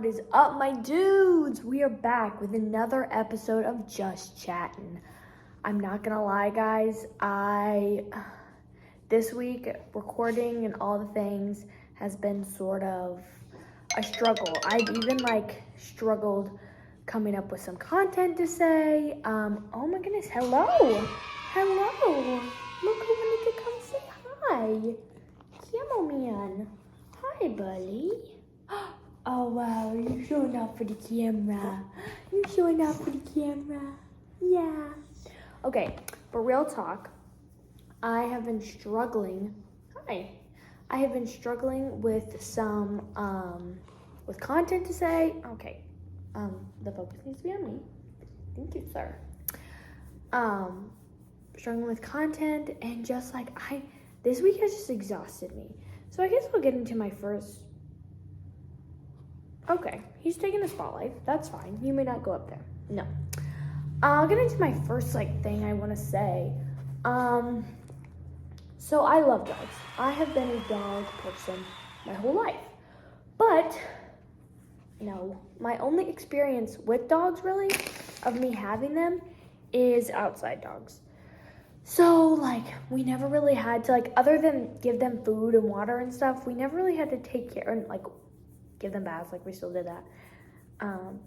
What is up, my dudes? We are back with another episode of Just Chattin. I'm not gonna lie, guys. This week, recording and all the things has been sort of a struggle. I've even struggled coming up with some content to say. Oh my goodness, hello. Look who wanted to come say hi. Camo man. Hi, buddy. Oh wow, you're showing off for the camera. Yeah. Okay, but real talk, I have been struggling. Hi. I have been struggling with some, with content to say. Okay, the focus needs to be on me. Thank you, sir. Struggling with content and just this week has just exhausted me. So I guess we'll get into my first. Okay, he's taking the spotlight. That's fine. You may not go up there. No. I'll get into my first thing I want to say. So I love dogs. I have been a dog person my whole life. But no, my only experience with dogs really of me having them is outside dogs. So we never really had to other than give them food and water and stuff, we never really had to take care and give them baths, we still did that.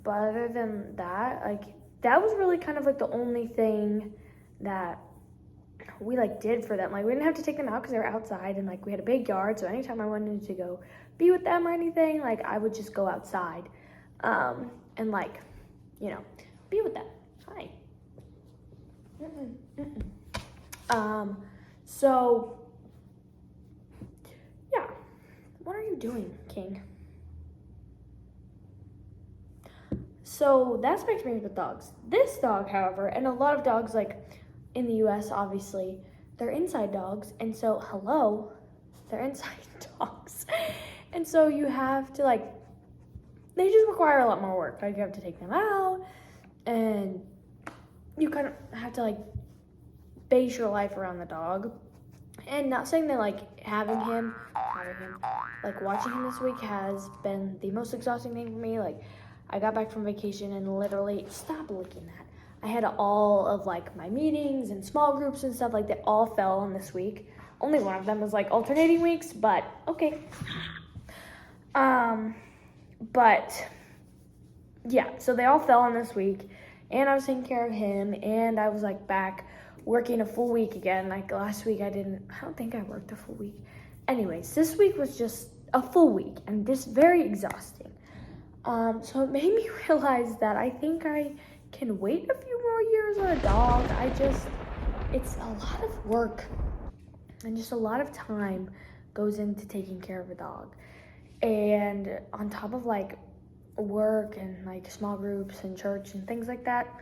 But other than that, that was really kind of the only thing that we did for them. We didn't have to take them out because they were outside, and we had a big yard, so anytime I wanted to go be with them or anything, I would just go outside, and be with them. Hi. So yeah, what are you doing, King? So that's my experience with dogs. This dog, however, and a lot of dogs in the US, obviously, they're inside dogs. And so, they're inside dogs. And so you have to they just require a lot more work. You have to take them out, and you kind of have to base your life around the dog. And not saying that watching him this week has been the most exhausting thing for me. I got back from vacation and literally, stop looking at. I had all of my meetings and small groups and stuff they all fell on this week. Only one of them was alternating weeks, but okay. But yeah, so they all fell on this week, and I was taking care of him, and I was back working a full week again. Last week I don't think I worked a full week. Anyways, this week was just a full week and just very exhausting. So it made me realize that I think I can wait a few more years on a dog. It's a lot of work and just a lot of time goes into taking care of a dog. And on top of work and small groups and church and things like that,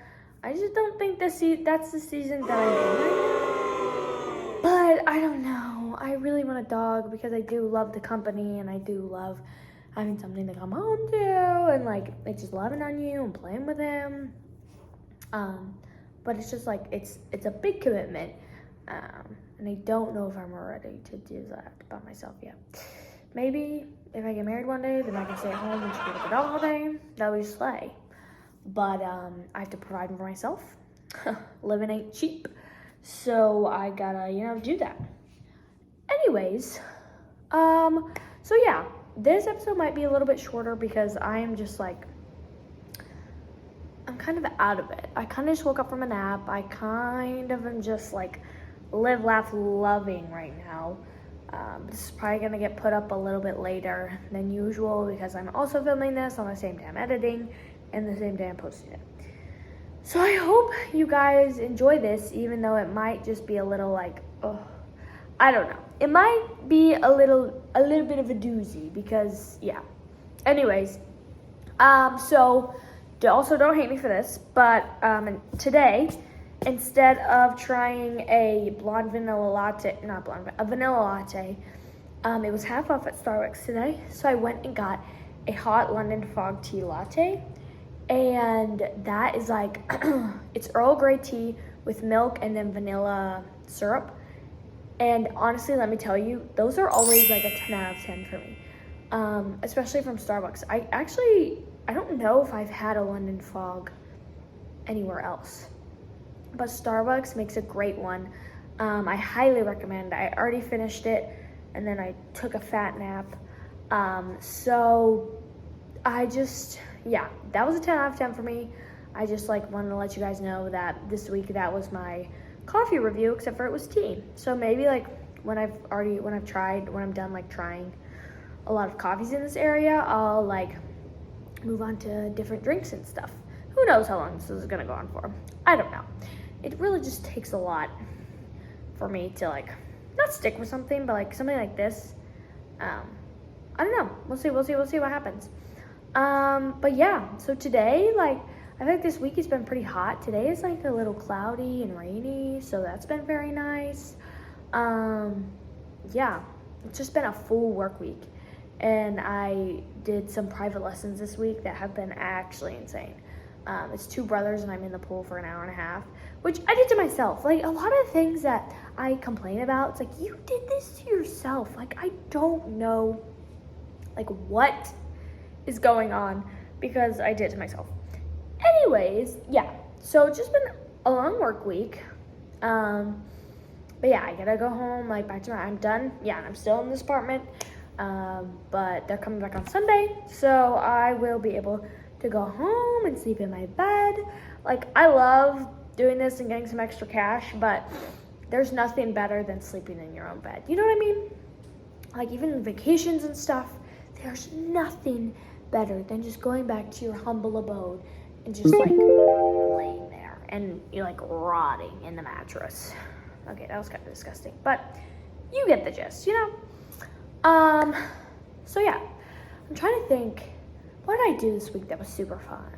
I just don't think that's the season that I'm in right now. But I don't know. I really want a dog because I do love the company, and I do love having something to come home to, and it's just loving on you and playing with him. But it's just it's a big commitment, and I don't know if I'm ready to do that by myself yet. Maybe if I get married one day, then I can stay at home and just be with the dog all day. That would be slay. But I have to provide for myself. Living ain't cheap, so I gotta do that. Anyways, so yeah. This episode might be a little bit shorter because I am just I'm kind of out of it. I kind of just woke up from a nap. I kind of am just live, laugh, loving right now. This is probably going to get put up a little bit later than usual because I'm also filming this on the same day I'm editing and the same day I'm posting it. So I hope you guys enjoy this, even though it might just be a little I don't know. It might be a little bit of a doozy because, yeah. Anyways, so also don't hate me for this, but today, instead of trying a vanilla latte, it was half off at Starbucks today, so I went and got a hot London fog tea latte, and that is it's Earl Grey tea with milk and then vanilla syrup. And honestly, let me tell you, those are always a 10 out of 10 for me. especially from Starbucks. I don't know if I've had a London fog anywhere else, but Starbucks makes a great one. I highly recommend. I already finished it, and then I took a fat nap. So that was a 10 out of 10 for me. I just wanted to let you guys know that this week that was my coffee review, except for it was tea. So maybe when I'm done trying a lot of coffees in this area, I'll move on to different drinks and stuff. Who knows how long this is gonna go on for? I don't know. It really just takes a lot for me to not stick with something, but something like this. I don't know. We'll see what happens. But yeah, so today, I think this week has been pretty hot. Today is a little cloudy and rainy, so that's been very nice. Yeah, it's just been a full work week. And I did some private lessons this week that have been actually insane. It's 2 brothers and I'm in the pool for an hour and a half, which I did to myself. A lot of things that I complain about, it's you did this to yourself. I don't know, what is going on because I did it to myself. Anyways, yeah, so it's just been a long work week. But yeah, I gotta go home, back to I'm done. Yeah, I'm still in this apartment. But they're coming back on Sunday, so I will be able to go home and sleep in my bed. I love doing this and getting some extra cash, but there's nothing better than sleeping in your own bed. You know what I mean? Even vacations and stuff, there's nothing better than just going back to your humble abode and just laying there and you're rotting in the mattress. Okay, that was kind of disgusting, but you get the gist, So yeah, I'm trying to think, what did I do this week that was super fun?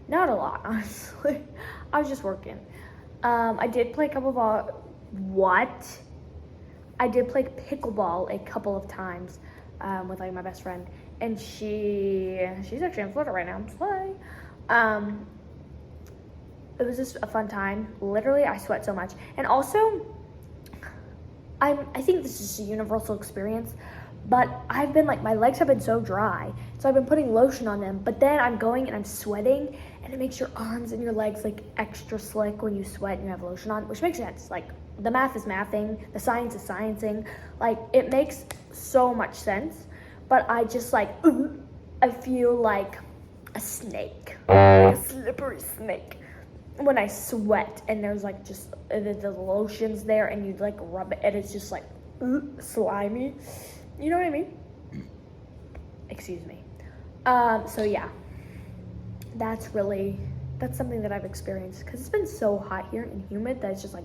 Not a lot, honestly. I was just working. I did play I did play pickleball a couple of times with my best friend, and she's actually in Florida right now. Slay. It was just a fun time. Literally, I sweat so much, and also, I think this is a universal experience. But I've been my legs have been so dry, so I've been putting lotion on them, but then I'm going and I'm sweating, and it makes your arms and your legs extra slick when you sweat and you have lotion on, which makes sense. The math is mathing, the science is sciencing, it makes so much sense. But I just I feel like a snake, a slippery snake, when I sweat, and there's just the lotion's there, and you rub it, and it's just slimy. You know what I mean? Excuse me. So yeah, that's something that I've experienced, because it's been so hot here and humid that it's just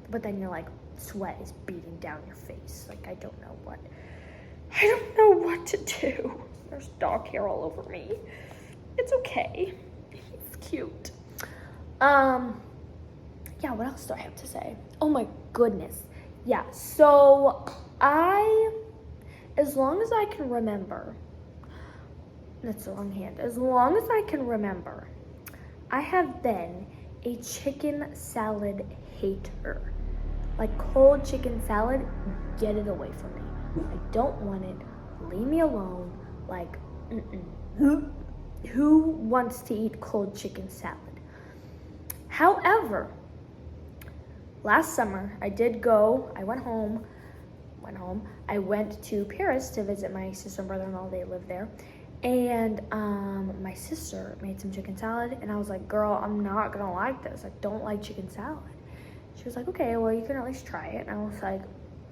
but then you're sweat is beating down your face. I don't know what to do. There's dog hair all over me. It's okay. It's cute. Yeah, what else do I have to say? Oh my goodness. Yeah, so as long as I can remember, that's the wrong hand, as long as I can remember, I have been a chicken salad hater. Cold chicken salad, get it away from me. I don't want it. Leave me alone. Who wants to eat cold chicken salad? However, last summer, I went to Paris to visit my sister and brother-in-law. They live there. And my sister made some chicken salad, and I was like, girl, I'm not gonna like this. I don't like chicken salad. She was like, okay, well, you can at least try it. And I was like,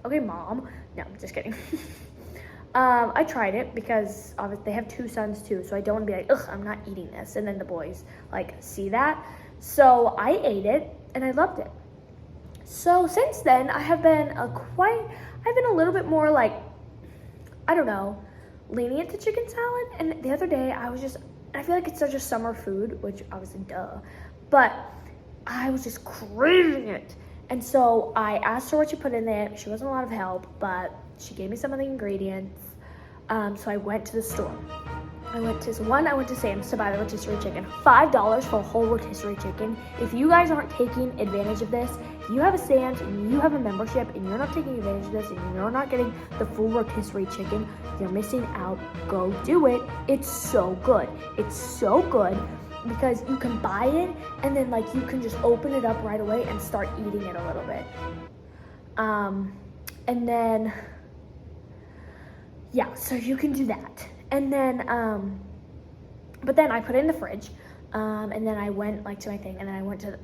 okay, Mom. No, I'm just kidding. I tried it because they have 2 sons too, so I don't want to be ugh, I'm not eating this. And then the boys see that. So I ate it, and I loved it. So since then, I've been a little bit more I don't know, lenient to chicken salad. And the other day, I feel like it's such a summer food, which obviously duh, but I was just craving it. And so I asked her what she put in it. She wasn't a lot of help, but she gave me some of the ingredients. So I went to the store. I went to Sam's to buy the rotisserie chicken. $5 for a whole rotisserie chicken. If you guys aren't taking advantage of this, if you have a Sam's and you have a membership and you're not taking advantage of this and you're not getting the full rotisserie chicken, you're missing out. Go do it. It's so good. It's so good because you can buy it and then like you can just open it up right away and start eating it a little bit. And then, yeah, so you can do that. And then, but then I put it in the fridge, and then I went like to my thing, and then I went to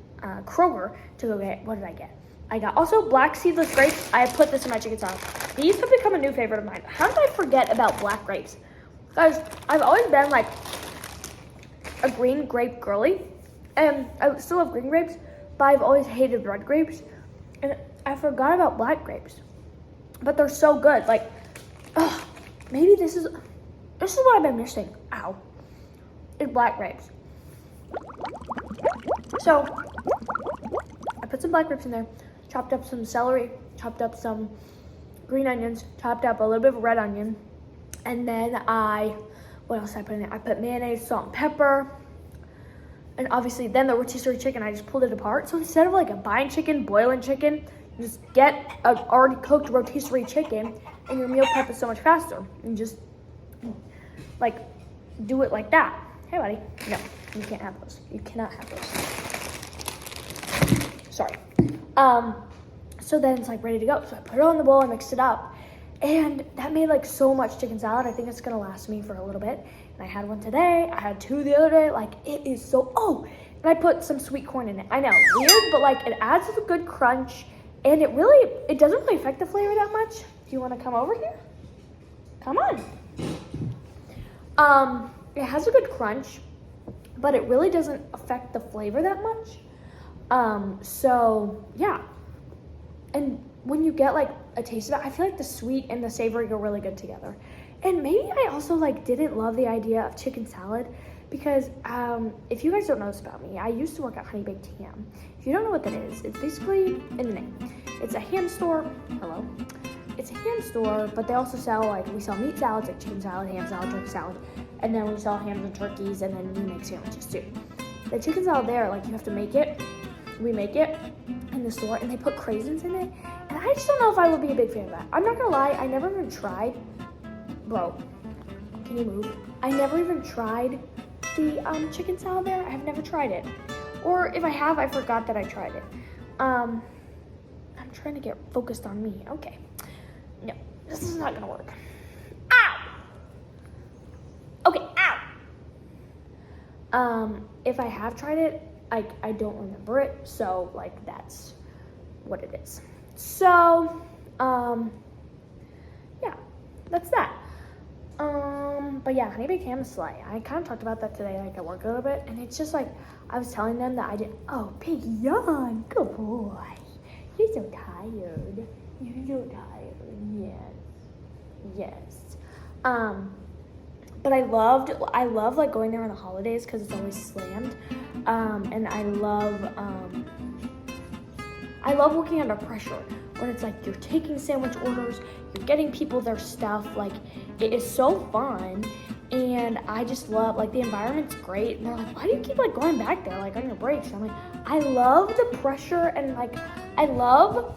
Kroger to go get, what did I get? I got also black seedless grapes. I put this in my chicken salad. These have become a new favorite of mine. How did I forget about black grapes? Guys, I've always been like a green grape girly, and I still love green grapes, but I've always hated red grapes, and I forgot about black grapes. But they're so good. Like, maybe this is what I've been missing. Ow. It's black grapes. So, I put some black grapes in there, chopped up some celery, chopped up some green onions, chopped up a little bit of red onion, and then what else did I put in there? I put mayonnaise, salt, and pepper, and obviously then the rotisserie chicken, I just pulled it apart. So instead of like buying chicken, boiling chicken, you just get an already cooked rotisserie chicken, and your meal prep is so much faster. And just like do it like that. Hey buddy, no, you can't have those. You cannot have those. Sorry. So then it's like ready to go. So I put it on the bowl, I mixed it up, and that made like so much chicken salad. I think it's gonna last me for a little bit. And I had one today, I had two the other day. Like it is so, and I put some sweet corn in it. I know, weird, but like it adds a good crunch, and it doesn't really affect the flavor that much. Do you wanna come over here? Come on. It has a good crunch, but it really doesn't affect the flavor that much. So yeah. And when you get like a taste of it, I feel like the sweet and the savory go really good together. And maybe I also like didn't love the idea of chicken salad because if you guys don't know this about me, I used to work at Honey Baked Ham. If you don't know what that is, it's basically in the name. It's a ham store. Hello. It's a ham store, but they also sell we sell meat salads like chicken salad, ham salad, turkey salad, and then we sell hams and turkeys, and then we make sandwiches too. The chicken salad there, like you have to make it. We make it in the store, and they put craisins in it, and I just don't know if I would be a big fan of that. I'm not gonna lie, I never even tried. Bro, can you move? I never even tried the chicken salad there. I've never tried it, or if I have, I forgot that I tried it. I'm trying to get focused on me. Okay, no, this is not gonna work. Ow. Okay, ow. If I have tried it, I don't remember it, so like that's what it is. So, yeah, that's that. But yeah, Honey Baked Ham is slay. I kind of talked about that today, like at work a little bit, and it's just like I was telling them that I did. Oh, Pig, yawn, good boy. You're so tired. You're so tired. Yes. But I love like going there on the holidays because it's always slammed. And I love working under pressure when it's like you're taking sandwich orders, you're getting people their stuff. Like it is so fun, and I just love like the environment's great. And they're like, why do you keep like going back there like on your breaks? And I'm like, I love the pressure, and like I love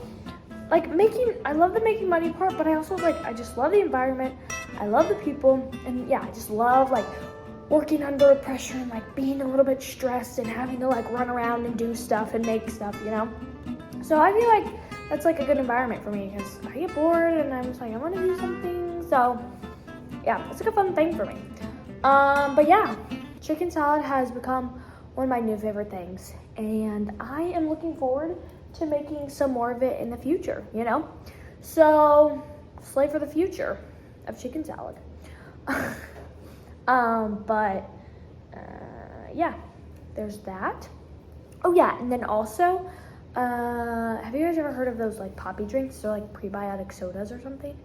the making money part, but I also I just love the environment. I love the people, and yeah, I just love like working under pressure and like being a little bit stressed and having to like run around and do stuff and make stuff, you know? So I feel like that's like a good environment for me because I get bored and I'm just like, I want to do something. So yeah, it's like a fun thing for me. But yeah, chicken salad has become one of my new favorite things, and I am looking forward to making some more of it in the future, you know? So slay for the future of chicken salad. Yeah, there's that. Oh yeah, and then also, have you guys ever heard of those like poppy drinks? They're like prebiotic sodas or something.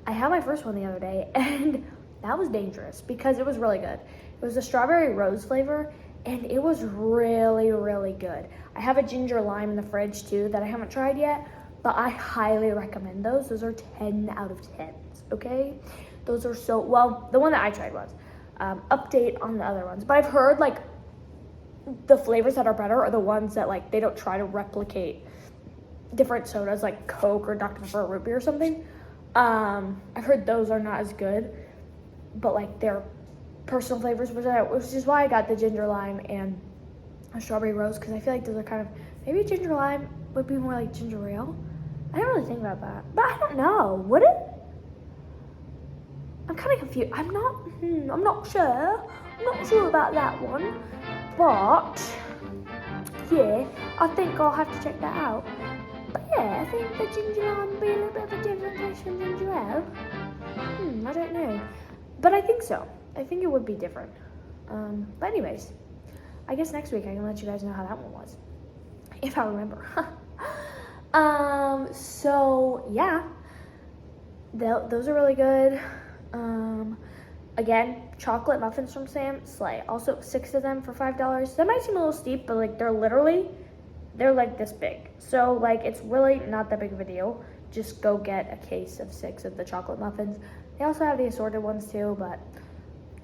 I had my first one the other day, and that was dangerous because it was really good. It was a strawberry rose flavor, and it was really, really good. I have a ginger lime in the fridge too that I haven't tried yet, but I highly recommend those. Those are 10 out of 10s, okay? Those are so, well, the one that I tried was. update on the other ones. But I've heard like the flavors that are better are the ones that like they don't try to replicate different sodas like Coke or Dr. Pepper or root beer or something. I've heard those are not as good, but like they're personal flavors, which is why I got the ginger lime and a strawberry rose, because I feel like those are kind of, maybe ginger lime would be more like ginger ale. I didn't really think about that, but I don't know. Would it? I'm kind of confused. I'm not sure. I'm not sure about that one, but yeah, I think I'll have to check that out. But yeah, I think the ginger lime would be a little bit of a different taste from ginger ale. I don't know, but I think so. I think it would be different. But anyways, I guess next week I can let you guys know how that one was, if I remember. So yeah, those are really good. Again, chocolate muffins from Sam, slay. Also 6 of them for $5. That might seem a little steep, but like they're like this big. So like it's really not that big of a deal. Just go get a case of 6 of the chocolate muffins. They also have the assorted ones too, but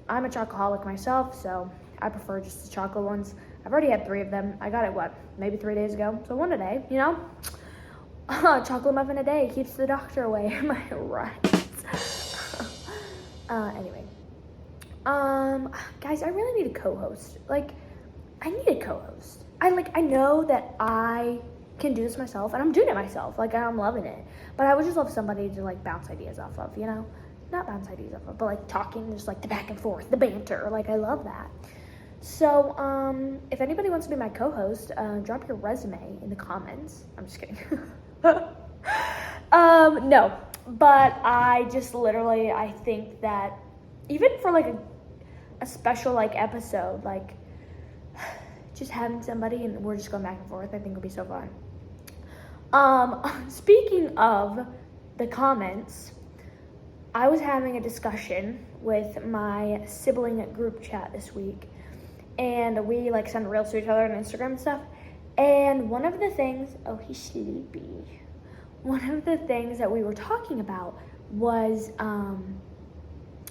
I'm a chocoholic myself, so I prefer just the chocolate ones. I've already had 3 of them. I got it, maybe 3 days ago? So 1 a day, you know? Chocolate muffin a day keeps the doctor away. Am I right? Anyway. Guys, I really need a co-host. Like, I need a co-host. I know that I can do this myself, and I'm doing it myself. Like, I'm loving it. But I would just love somebody to, like, bounce ideas off of, you know? Not bounce ideas off of, but, like, talking, just, like, the back and forth, the banter. Like, I love that. So, if anybody wants to be my co-host, drop your resume in the comments. I'm just kidding. No. But I just literally, I think that even for, like, a special, like, episode, like, just having somebody and we're just going back and forth, I think would be so fun. Speaking of the comments, I was having a discussion with my sibling group chat this week, and we like send reels to each other on Instagram and stuff. And one of the things, oh, he's sleepy. One of the things that we were talking about was,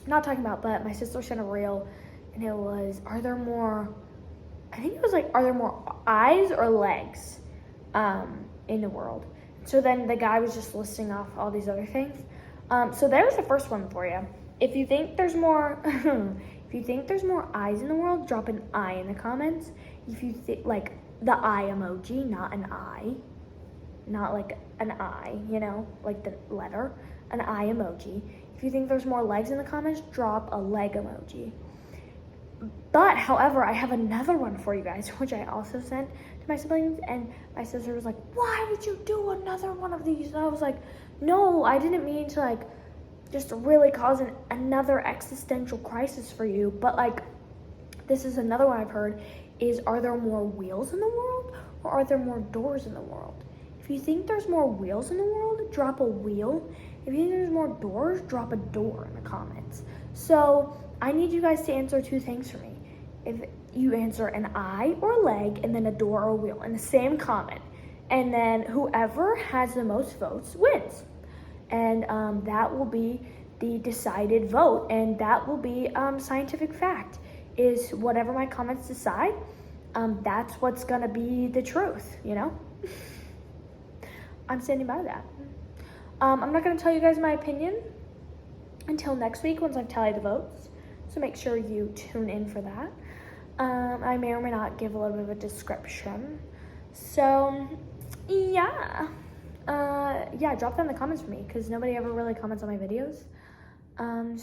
not talking about, but my sister sent a reel, and it was, are there more eyes or legs in the world? So then the guy was just listing off all these other things. So there's the first one for you. If you think there's more, if you think there's more eyes in the world, drop an I in the comments. If you think, like, the eye emoji, not an eye, not like an eye, you know, like the letter, an eye emoji. If you think there's more legs in the comments, drop a leg emoji. But, however, I have another one for you guys, which I also sent to my siblings, and my sister was like, why would you do another one of these? And I was like, no, I didn't mean to, like, just really cause another existential crisis for you, but, like, this is another one I've heard, is, are there more wheels in the world, or are there more doors in the world? If you think there's more wheels in the world, drop a wheel. If you think there's more doors, drop a door in the comments. So I need you guys to answer 2 things for me. If you answer an eye or a leg and then a door or a wheel in the same comment, and then whoever has the most votes wins. And that will be the decided vote, and that will be scientific fact, is whatever my comments decide, that's what's gonna be the truth, you know? I'm standing by that. I'm not gonna tell you guys my opinion until next week once I've tallied the votes, so make sure you tune in for that. I may or may not give a little bit of a description. So, yeah. Yeah, drop that in the comments for me, because nobody ever really comments on my videos. And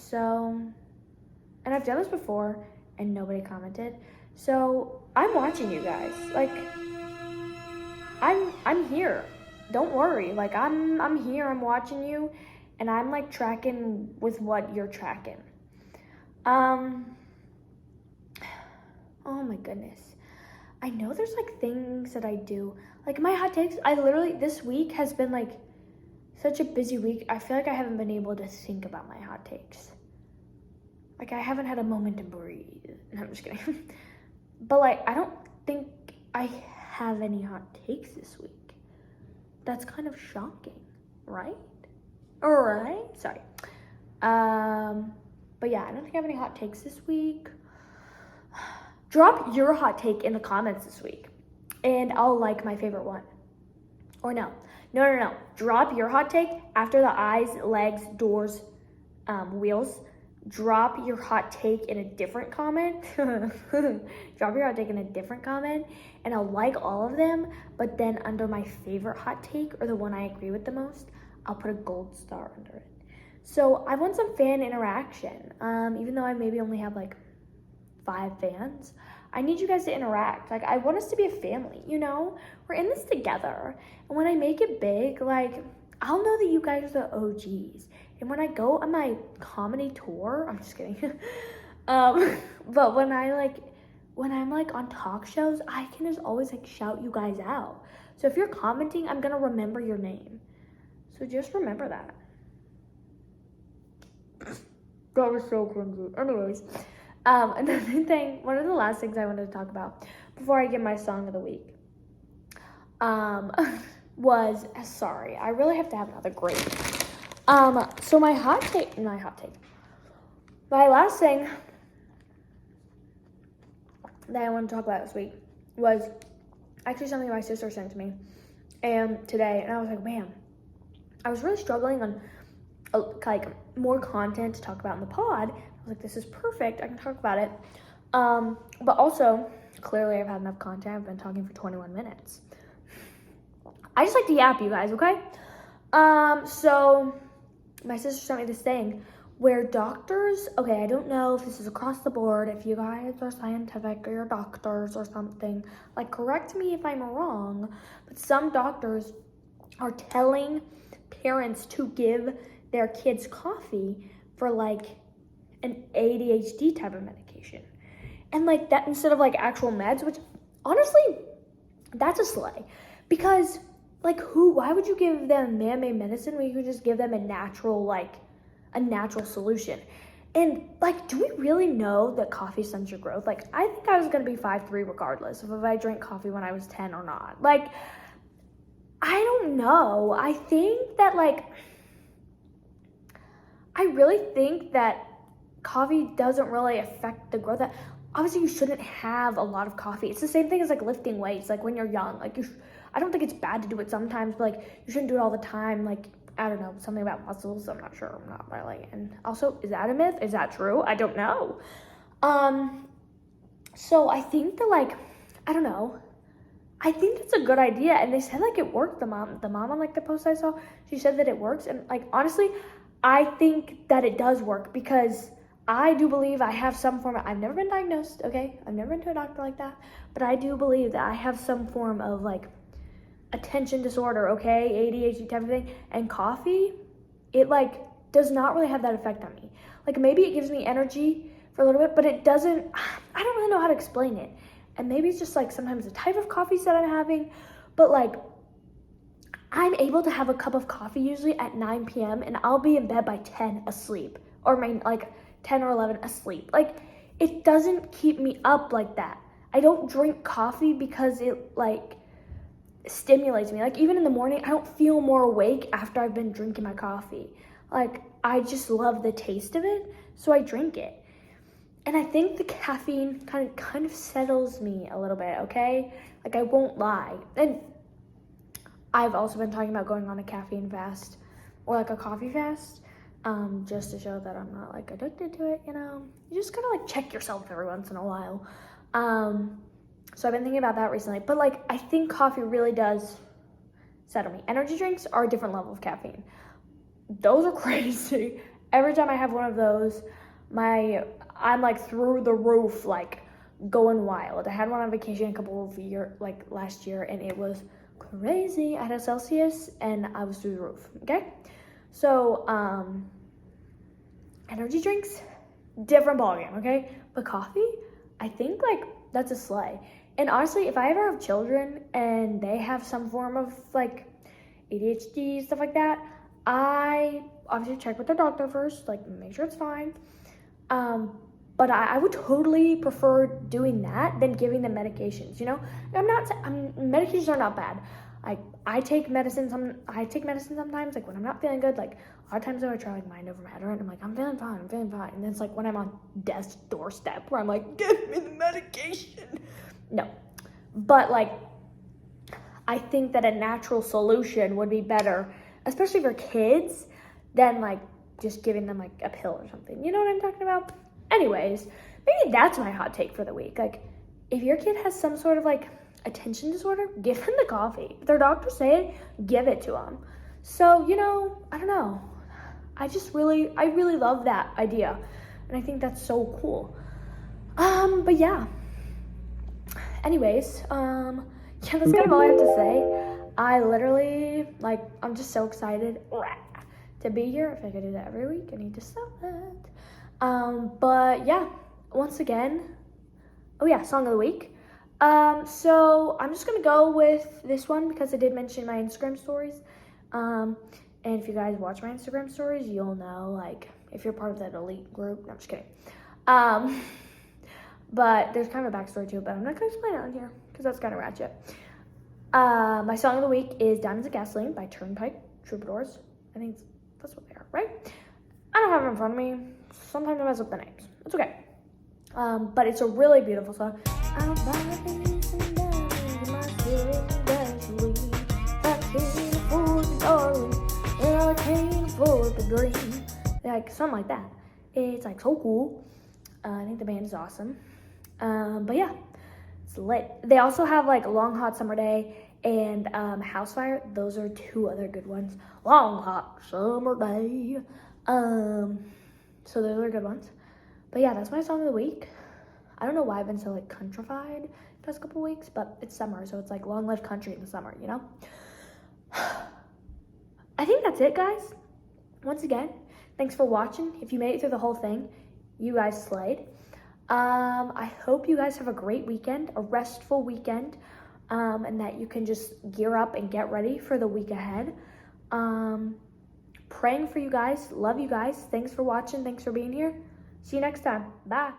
I've done this before, and nobody commented. So, I'm watching you guys. Like, I'm here. Don't worry. Like, I'm here, I'm watching you, and I'm, like, tracking with what you're tracking. Oh my goodness. I know there's, like, things that I do. Like, my hot takes, I literally, this week has been, like, such a busy week. I feel like I haven't been able to think about my hot takes. Like, I haven't had a moment to breathe. No, I'm just kidding. But, like, I don't think I have any hot takes this week. That's kind of shocking, right? Alright, sorry. But yeah, I don't think I have any hot takes this week. Drop your hot take in the comments this week, and I'll like my favorite one. Or no. Drop your hot take after the eyes, legs, doors, wheels. Drop your hot take in a different comment. Drop your hot take in a different comment, and I'll like all of them, but then under my favorite hot take, or the one I agree with the most, I'll put a gold star under it. So I want some fan interaction. Even though I maybe only have like 5 fans, I need you guys to interact. Like, I want us to be a family, you know? We're in this together. And when I make it big, like, I'll know that you guys are the OGs. And when I go on my comedy tour, I'm just kidding. But when I'm like on talk shows, I can just always like shout you guys out. So if you're commenting, I'm gonna remember your name. So just remember that. That was so cringy. Anyways, another thing, one of the last things I wanted to talk about before I give my song of the week, was, sorry, I really have to have another grade. So my last thing that I want to talk about this week was actually something my sister sent to me today, and I was like, man, I was really struggling on like more content to talk about in the pod. I was like, this is perfect, I can talk about it. But also, clearly I've had enough content. I've been talking for 21 minutes. I just like to yap, you guys, okay? So my sister sent me this thing where doctors, okay, I don't know if this is across the board, if you guys are scientific or you're doctors or something, like, correct me if I'm wrong, but some doctors are telling parents to give their kids coffee for like an ADHD type of medication. And like that instead of like actual meds, which honestly, that's a slay. Because like why would you give them man-made medicine when you could just give them a natural solution? And like, do we really know that coffee stunts your growth? Like, I think I was gonna be 5'3" regardless of if I drank coffee when I was 10 or not. Like, I don't know. I think that I really think that coffee doesn't really affect the growth. Obviously, you shouldn't have a lot of coffee. It's the same thing as like lifting weights. Like when you're young, like I don't think it's bad to do it sometimes, but like you shouldn't do it all the time. Like, I don't know, something about muscles. I'm not sure. I'm not really. And also, is that a myth? Is that true? I don't know. So I think that I don't know. I think it's a good idea, and they said like it worked. The mom on like the post I saw, she said that it works, and like honestly, I think that it does work because I do believe I have some form of, I've never been diagnosed, okay? I've never been to a doctor like that, but I do believe that I have some form of like attention disorder, okay? ADHD type of thing, and coffee, it like does not really have that effect on me. Like maybe it gives me energy for a little bit, but it doesn't, I don't really know how to explain it. And maybe it's just like sometimes the type of coffee that I'm having, but like I'm able to have a cup of coffee usually at 9 p.m. and I'll be in bed by 10 asleep, or like 10 or 11 asleep. Like it doesn't keep me up like that. I don't drink coffee because it like stimulates me. Like even in the morning, I don't feel more awake after I've been drinking my coffee. Like I just love the taste of it, so I drink it. And I think the caffeine kind of settles me a little bit, okay? Like, I won't lie. And I've also been talking about going on a caffeine fast or, like, a coffee fast just to show that I'm not, like, addicted to it, you know? You just gotta, like, check yourself every once in a while. So I've been thinking about that recently. But, like, I think coffee really does settle me. Energy drinks are a different level of caffeine. Those are crazy. Every time I have one of those, I'm like through the roof, like going wild. I had one on vacation last year, and it was crazy. I had a Celsius and I was through the roof. Okay, so energy drinks, different ballgame. Okay, but coffee, I think like that's a slay. And honestly, if I ever have children and they have some form of like ADHD, stuff like that, I obviously check with the doctor first, like make sure it's fine. But I would totally prefer doing that than giving them medications, you know? Medications are not bad. Like, I take medicine sometimes, like when I'm not feeling good. Like a lot of times I would try like mind over matter, and I'm like, I'm feeling fine. And then it's like when I'm on death's doorstep where I'm like, give me the medication. No, but like, I think that a natural solution would be better, especially for kids, than like just giving them like a pill or something. You know what I'm talking about? Anyways, maybe that's my hot take for the week. Like, if your kid has some sort of like attention disorder, give them the coffee. If their doctors say it, give it to them. So, I don't know. I really love that idea. And I think that's so cool. But yeah. Anyways, yeah, that's kind of all I have to say. I literally, like, I'm just so excited to be here. If I could do that every week, I need to stop it. But yeah, once again, song of the week. So I'm just gonna go with this one because I did mention my Instagram stories. And if you guys watch my Instagram stories, you'll know, like, if you're part of that elite group. No, I'm just kidding. But there's kind of a backstory to it, but I'm not gonna explain it on here because that's kind of ratchet. My song of the week is Diamonds and Gasoline by Turnpike Troubadours. I think that's what they are, right? I don't have it in front of me. Sometimes I mess up the names. It's okay. But it's a really beautiful song. I'll buy some diamonds in my silver gasoline. I can't afford the darling, and I can't afford the dream. Like, something like that. It's like so cool. I think the band is awesome. But yeah, it's lit. They also have like Long Hot Summer Day and House Fire. Those are two other good ones. Long Hot Summer Day. So those are good ones. But yeah, that's my song of the week. I don't know why I've been so like countrified the past couple weeks, but it's summer, so it's like long live country in the summer, I think that's it, guys. Once again, thanks for watching. If you made it through the whole thing, you guys slayed. I hope you guys have a great weekend, a restful weekend, and that you can just gear up and get ready for the week ahead. Praying for you guys. Love you guys. Thanks for watching. Thanks for being here. See you next time. Bye.